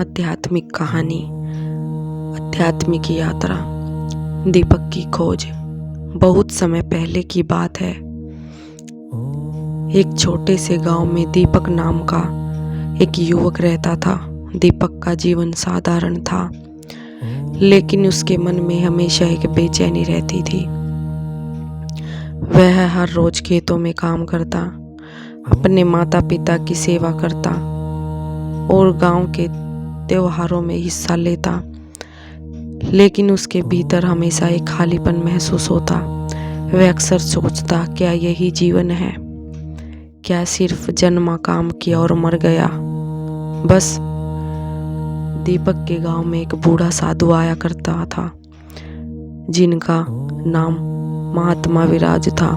आध्यात्मिक कहानी, आध्यात्मिक यात्रा, दीपक की खोज। बहुत समय पहले की बात है। एक छोटे से गांव में दीपक नाम का एक युवक रहता था। दीपक का जीवन साधारण था, लेकिन उसके मन में हमेशा एक बेचैनी रहती थी। वह हर रोज खेतों में काम करता, अपने माता पिता की सेवा करता और गांव के त्योहारों में हिस्सा लेता, लेकिन उसके भीतर हमेशा एक खालीपन महसूस होता। वह अक्सर सोचता, क्या यही जीवन है? क्या सिर्फ जन्मा, काम किया और मर गया बस? दीपक के गांव में एक बूढ़ा साधु आया करता था, जिनका नाम महात्मा विराज था।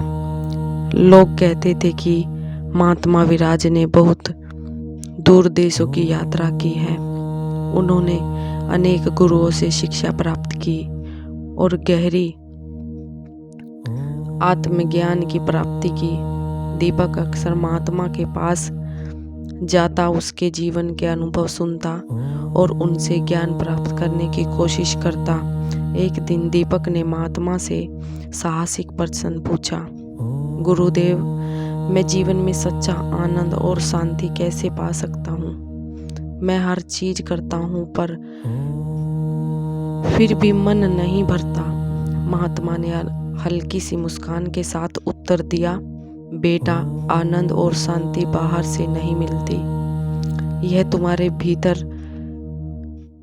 लोग कहते थे कि महात्मा विराज ने बहुत दूर देशों की यात्रा की है। उन्होंने अनेक गुरुओं से शिक्षा प्राप्त की और गहरी आत्मज्ञान की प्राप्ति की। दीपक अक्सर महात्मा के पास जाता, उसके जीवन के अनुभव सुनता और उनसे ज्ञान प्राप्त करने की कोशिश करता। एक दिन दीपक ने महात्मा से साहसिक प्रश्न पूछा, गुरुदेव, मैं जीवन में सच्चा आनंद और शांति कैसे पा सकता हूँ? मैं हर चीज करता हूँ पर फिर भी मन नहीं भरता। महात्मा ने हल्की सी मुस्कान के साथ उत्तर दिया, बेटा, आनंद और शांति बाहर से नहीं मिलती, यह तुम्हारे भीतर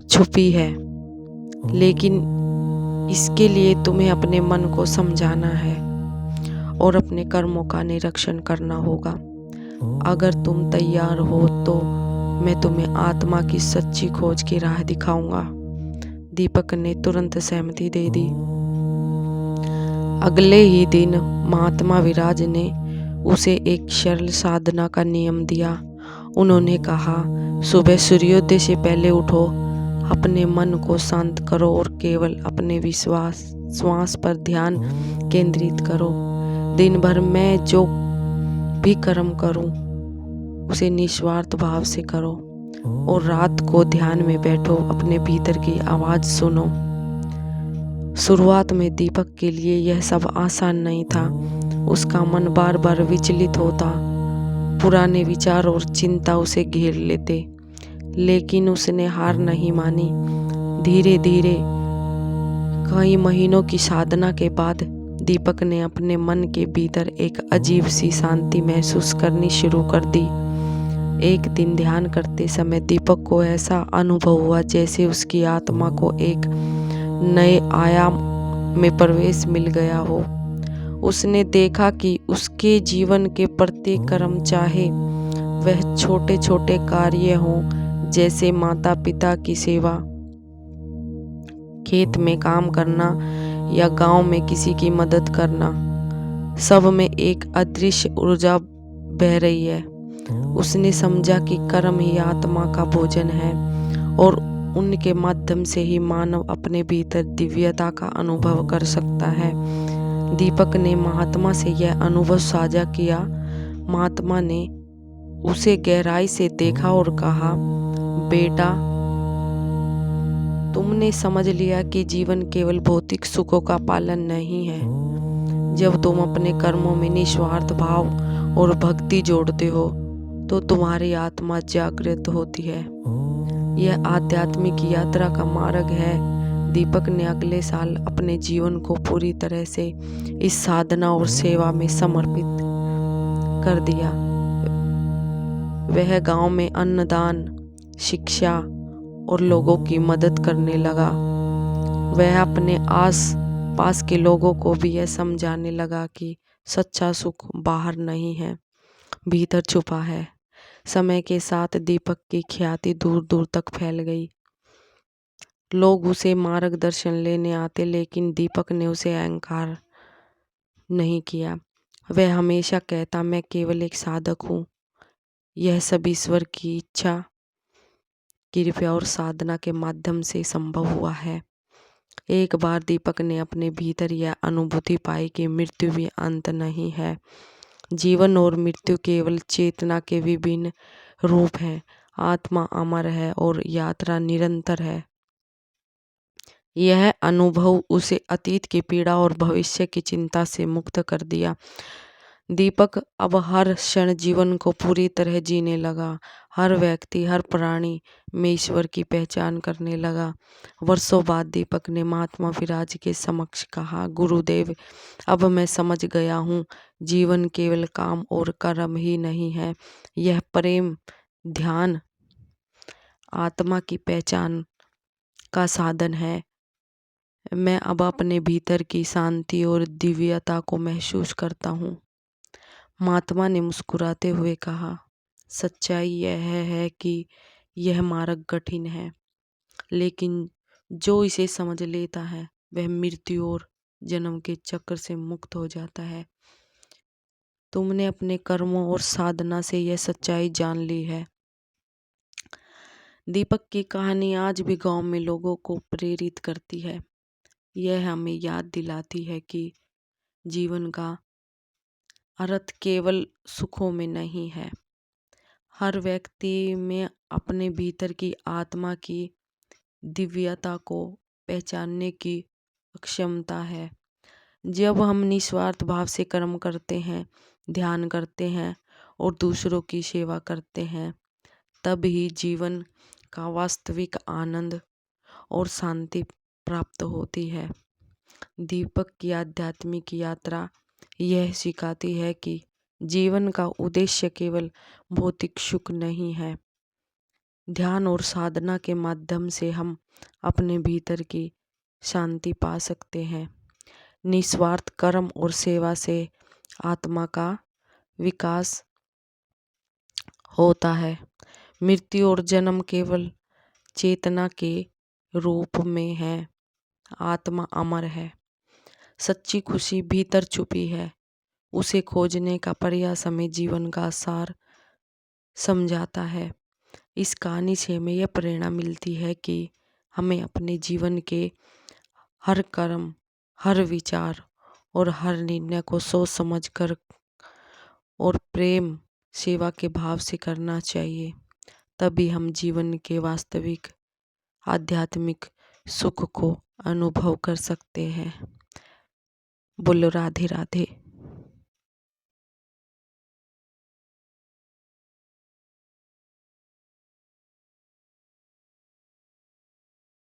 छुपी है। लेकिन इसके लिए तुम्हें अपने मन को समझाना है और अपने कर्मों का निरीक्षण करना होगा। अगर तुम तैयार हो तो मैं तुम्हें आत्मा की सच्ची खोज की राह दिखाऊंगा। दीपक ने तुरंत सहमति दे दी। अगले ही दिन महात्मा विराज ने उसे एक सरल साधना का नियम दिया। उन्होंने कहा, सुबह सूर्योदय से पहले उठो, अपने मन को शांत करो और केवल अपने श्वास पर ध्यान केंद्रित करो। दिन भर मैं जो भी कर्म करूं उसे निस्वार्थ भाव से करो और रात को ध्यान में बैठो, अपने भीतर की आवाज सुनो। शुरुआत में दीपक के लिए यह सब आसान नहीं था। उसका मन बार बार विचलित होता, पुराने विचार और चिंता उसे घेर लेते, लेकिन उसने हार नहीं मानी। धीरे धीरे कई महीनों की साधना के बाद दीपक ने अपने मन के भीतर एक अजीब सी शांति महसूस करनी शुरू कर दी। एक दिन ध्यान करते समय दीपक को ऐसा अनुभव हुआ जैसे उसकी आत्मा को एक नए आयाम में प्रवेश मिल गया हो। उसने देखा कि उसके जीवन के प्रत्येक कर्म, चाहे वह छोटे छोटे कार्य हों, जैसे माता पिता की सेवा, खेत में काम करना या गांव में किसी की मदद करना, सब में एक अदृश्य ऊर्जा बह रही है। उसने समझा कि कर्म ही आत्मा का भोजन है और उनके माध्यम से ही मानव अपने भीतर दिव्यता का अनुभव कर सकता है। दीपक ने महात्मा से यह अनुभव साझा किया। महात्मा ने उसे गहराई से देखा और कहा, बेटा, तुमने समझ लिया कि जीवन केवल भौतिक सुखों का पालन नहीं है। जब तुम अपने कर्मों में निस्वार्थ भाव और भक्ति जोड़ते हो तो तुम्हारी आत्मा जागृत होती है। यह आध्यात्मिक यात्रा का मार्ग है। दीपक ने अगले साल अपने जीवन को पूरी तरह से इस साधना और सेवा में समर्पित कर दिया। वह गांव में अन्नदान, शिक्षा और लोगों की मदद करने लगा। वह अपने आस पास के लोगों को भी यह समझाने लगा कि सच्चा सुख बाहर नहीं है, भीतर छुपा है। समय के साथ दीपक की ख्याति दूर दूर तक फैल गई। लोग उसे मार्गदर्शन लेने आते, लेकिन दीपक ने उसे अहंकार नहीं किया। वह हमेशा कहता, मैं केवल एक साधक हूँ। यह सब ईश्वर की इच्छा, कृपा और साधना के माध्यम से संभव हुआ है। एक बार दीपक ने अपने भीतर यह अनुभूति पाई कि मृत्यु भी अंत नहीं है। जीवन और मृत्यु केवल चेतना के विभिन्न रूप हैं। आत्मा अमर है और यात्रा निरंतर है। यह अनुभव उसे अतीत की पीड़ा और भविष्य की चिंता से मुक्त कर दिया। दीपक अब हर क्षण जीवन को पूरी तरह जीने लगा। हर व्यक्ति, हर प्राणी में ईश्वर की पहचान करने लगा। वर्षों बाद दीपक ने महात्मा विराज के समक्ष कहा, गुरुदेव, अब मैं समझ गया हूँ, जीवन केवल काम और कर्म ही नहीं है, यह प्रेम, ध्यान, आत्मा की पहचान का साधन है। मैं अब अपने भीतर की शांति और दिव्यता को महसूस करता हूँ। महात्मा ने मुस्कुराते हुए कहा, सच्चाई यह है कि यह मार्ग कठिन है, लेकिन जो इसे समझ लेता है वह मृत्यु और जन्म के चक्र से मुक्त हो जाता है। तुमने अपने कर्मों और साधना से यह सच्चाई जान ली है। दीपक की कहानी आज भी गांव में लोगों को प्रेरित करती है। यह हमें याद दिलाती है कि जीवन का अर्थ केवल सुखों में नहीं है। हर व्यक्ति में अपने भीतर की आत्मा की दिव्यता को पहचानने की क्षमता है। जब हम निस्वार्थ भाव से कर्म करते हैं, ध्यान करते हैं और दूसरों की सेवा करते हैं, तब ही जीवन का वास्तविक आनंद और शांति प्राप्त होती है। दीपक की आध्यात्मिक यात्रा यह सिखाती है कि जीवन का उद्देश्य केवल भौतिक सुख नहीं है। ध्यान और साधना के माध्यम से हम अपने भीतर की शांति पा सकते हैं। निस्वार्थ कर्म और सेवा से आत्मा का विकास होता है। मृत्यु और जन्म केवल चेतना के रूप में है। आत्मा अमर है। सच्ची खुशी भीतर छुपी है। उसे खोजने का प्रयास हमें जीवन का सार समझाता है। इस कहानी से हमें यह प्रेरणा मिलती है कि हमें अपने जीवन के हर कर्म, हर विचार और हर निर्णय को सोच समझ कर और प्रेम, सेवा के भाव से करना चाहिए। तभी हम जीवन के वास्तविक आध्यात्मिक सुख को अनुभव कर सकते हैं। बोलो राधे राधे।